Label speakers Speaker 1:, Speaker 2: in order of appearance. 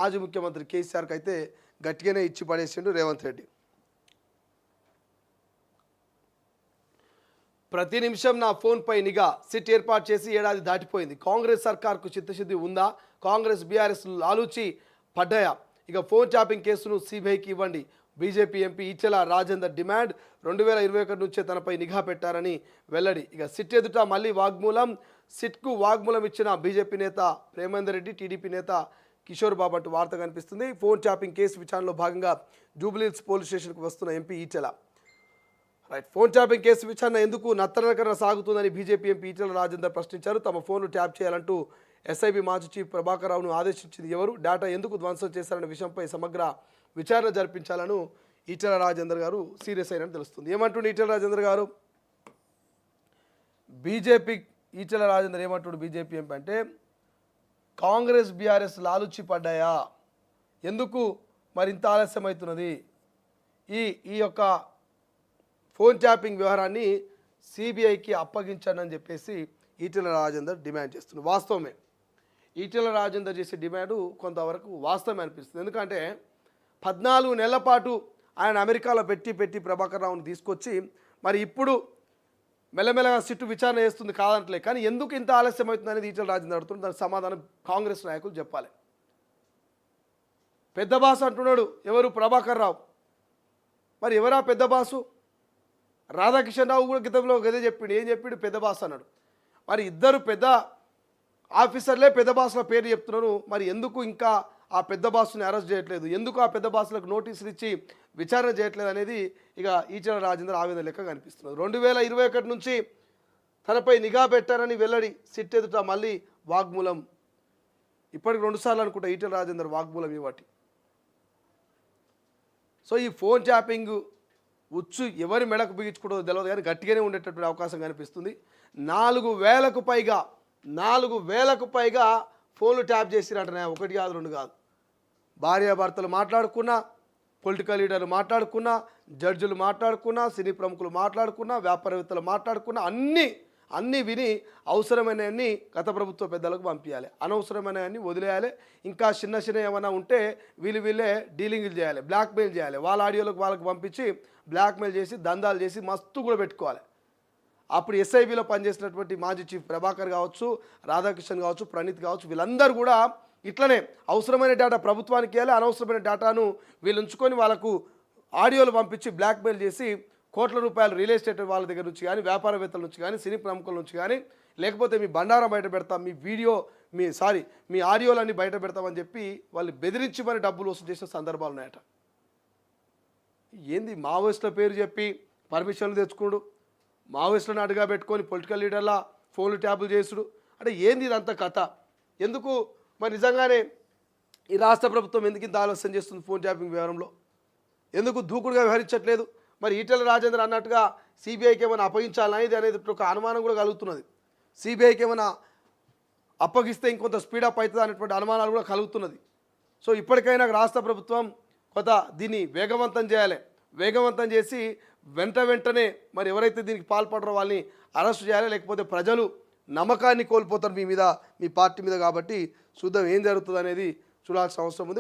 Speaker 1: మాజీ ముఖ్యమంత్రి కేసీఆర్కి అయితే గట్టిగానే ఇచ్చి పడేసిండు రేవంత్ రెడ్డి. ప్రతి నిమిషం నా ఫోన్పై నిఘా సిట్ ఏర్పాటు చేసి ఏడాది దాటిపోయింది. కాంగ్రెస్ సర్కార్కు చిత్తశుద్ధి ఉందా? కాంగ్రెస్ బీఆర్ఎస్ లాలూచి పడ్డాయా? ఇక ఫోన్ ట్యాపింగ్ కేసును సిబిఐకి ఇవ్వండి. BJP MP Etela Rajender demand. 2021 నుంచే తనపై నిఘా పెట్టారని వెల్లడి. ఇక సిట్ ఎదుట మళ్ళీ వాగ్మూలం. సిట్కు వాగ్మూలం ఇచ్చిన బీజేపీ నేత ప్రేమేందర్ రెడ్డి, టీడీపీ నేత కిషోర్ బాబు అంటూ వార్త కనిపిస్తుంది. ఫోన్ ట్యాపింగ్ కేసు విచారణలో భాగంగా జూబ్లీహిల్స్ పోలీస్ స్టేషన్కు వస్తున్న MP Etela. Right, phone tapping case విచారణ ఎందుకు నత్తనకరణ సాగుతుందని బీజేపీ ఎంపీ ఈటెల రాజేందర్ ప్రశ్నించారు. తమ ఫోన్ను ట్యాప్ చేయాలంటూ ఎస్ఐబి మాజీ చీఫ్ ప్రభాకర్ రావును ఆదేశించింది ఎవరు? డేటా ఎందుకు ధ్వంసం చేశారనే విషయంపై సమగ్ర విచారణ జరిపించాలను ఈటెల రాజేందర్ గారు సీరియస్ అయినట్టు తెలుస్తుంది. ఏమంటుండే ఈటెల రాజేందర్ గారు? బీజేపీ ఈటెల రాజేందర్ ఏమంటుడు బీజేపీ ఎంపీ అంటే, కాంగ్రెస్ బీఆర్ఎస్ లాలుచి పడ్డాయా? ఎందుకు మరింత ఆలస్యం అవుతున్నది? ఈ యొక్క ఫోన్ ట్యాపింగ్ వ్యవహారాన్ని సిబిఐకి అప్పగించండి అని చెప్పేసి ఈటెల రాజేందర్ డిమాండ్ చేస్తున్నారు. వాస్తవమే, ఈటెల రాజేందర్ చేసే డిమాండు కొంతవరకు వాస్తవమే అనిపిస్తుంది. ఎందుకంటే 14 నెలల పాటు ఆయన అమెరికాలో పెట్టి ప్రభాకర్ రావుని తీసుకొచ్చి మరి ఇప్పుడు మెల్లమెల్లగా సిట్టు విచారణ చేస్తుంది కాదంటలే, కానీ ఎందుకు ఇంత ఆలస్యం అవుతుంది అనేది ఈటెల రాజేందర్ అడుగుతుంది. దానికి సమాధానం కాంగ్రెస్ నాయకులు చెప్పాలి. పెద్ద బాసు అంటున్నాడు ఎవరు? ప్రభాకర్ రావు. మరి ఎవరా పెద్ద బాసు? రాధాకిషన్ రావు కూడా గతంలో గదే చెప్పిండు. ఏం చెప్పిండు? పెద్ద బాసు అన్నాడు. మరి ఇద్దరు పెద్ద ఆఫీసర్లే పెద్ద బాసుల పేరు చెప్తున్నారు. మరి ఎందుకు ఇంకా ఆ పెద్ద బాసుని అరెస్ట్ చేయట్లేదు? ఎందుకు ఆ పెద్ద బాసులకు నోటీసులు ఇచ్చి విచారణ చేయట్లేదు అనేది ఇక ఈటెల రాజేందర్ ఆవేదన లెక్క కనిపిస్తున్నది. 2021 నుంచి తనపై నిఘా పెట్టారని వెల్లడి. సిట్ ఎదుట మళ్ళీ వాగ్మూలం. ఇప్పటికి 2 సార్లు అనుకుంటా ఈటెల రాజేందర్ వాగ్మూలం ఇవ్వటి. సో ఈ ఫోన్ ట్యాపింగ్ ఉచ్చు ఎవరి మెడకు బిగించుకుంటుందో తెలియదు, కానీ గట్టిగానే ఉండేటటువంటి అవకాశం కనిపిస్తుంది. 4,000కు పైగా ఫోన్లు ట్యాప్ చేసినట్టనే, 1 కాదు 2 కాదు. భార్యాభర్తలు మాట్లాడుకున్నా, పొలిటికల్ లీడర్లు మాట్లాడుకున్నా, జడ్జిలు మాట్లాడుకున్నా, సినీ ప్రముఖులు మాట్లాడుకున్నా, వ్యాపారవేత్తలు మాట్లాడుకున్నా అన్నీ విని అవసరమైనవన్నీ గత ప్రభుత్వ పెద్దలకు పంపించాలి, అనవసరమైనవన్నీ వదిలేయాలి. ఇంకా చిన్న ఏమైనా ఉంటే వీళ్ళే డీలింగ్లు చేయాలి, బ్లాక్మెయిల్ చేయాలి. వాళ్ళ ఆడియోలకు వాళ్ళకి పంపించి బ్లాక్మెయిల్ చేసి దందాలు చేసి మస్తు కూడా పెట్టుకోవాలి. అప్పుడు ఎస్ఐబిలో పనిచేసినటువంటి మాజీ చీఫ్ ప్రభాకర్ కావచ్చు, రాధాకిషన్ కావచ్చు, ప్రణీత్ కావచ్చు, వీళ్ళందరూ కూడా ఇట్లనే అవసరమైన డేటా ప్రభుత్వానికి ఇవ్వాలి, అనవసరమైన డేటాను వీళ్ళు ఉంచుకొని వాళ్ళకు ఆడియోలు పంపించి బ్లాక్మెయిల్ చేసి కోట్ల రూపాయలు రియల్ ఎస్టేట్ వాళ్ళ దగ్గర నుంచి కానీ, వ్యాపారవేత్తల నుంచి కానీ, సినీ ప్రముఖుల నుంచి కానీ, లేకపోతే మీ బండారం బయట పెడతాం, మీ ఆడియోలన్నీ బయట పెడతామని చెప్పి వాళ్ళు బెదిరించి మరి డబ్బులు వసూలు చేసిన సందర్భాలు ఉన్నాయట. ఏంది మావోయిస్టుల పేరు చెప్పి పర్మిషన్లు తెచ్చుకోడు, మావోయిస్టులను అడుగా పెట్టుకొని పొలిటికల్ లీడర్ల ఫోన్లు ట్యాపులు చేసుడు అంటే ఏంది ఇదంతా కథ? ఎందుకు మరి నిజంగానే ఈ రాష్ట్ర ప్రభుత్వం ఎందుకు ఇంత ఆలస్యం చేస్తుంది ఫోన్ ట్యాపింగ్ వ్యవహారంలో? ఎందుకు దూకుడుగా వ్యవహరించట్లేదు? మరి ఈటెల రాజేందర్ అన్నట్టుగా సిబిఐకి ఏమైనా అప్పగించాలా అనేది ఒక అనుమానం కూడా కలుగుతున్నది. సిబిఐకి ఏమైనా అప్పగిస్తే ఇంకొంత స్పీడప్ అవుతుంది అనేటువంటి అనుమానాలు కూడా కలుగుతున్నది. సో ఇప్పటికైనా రాష్ట్ర ప్రభుత్వం దీన్ని వేగవంతం చేసి వెంటనే మరి ఎవరైతే దీనికి పాల్పడరో వాళ్ళని అరెస్ట్ చేయాలి. లేకపోతే ప్రజలు నమ్మకాన్ని కోల్పోతారు మీ పార్టీ మీద. కాబట్టి చూద్దాం ఏం జరుగుతుంది అనేది చూడాల్సిన అవసరం ఉంది.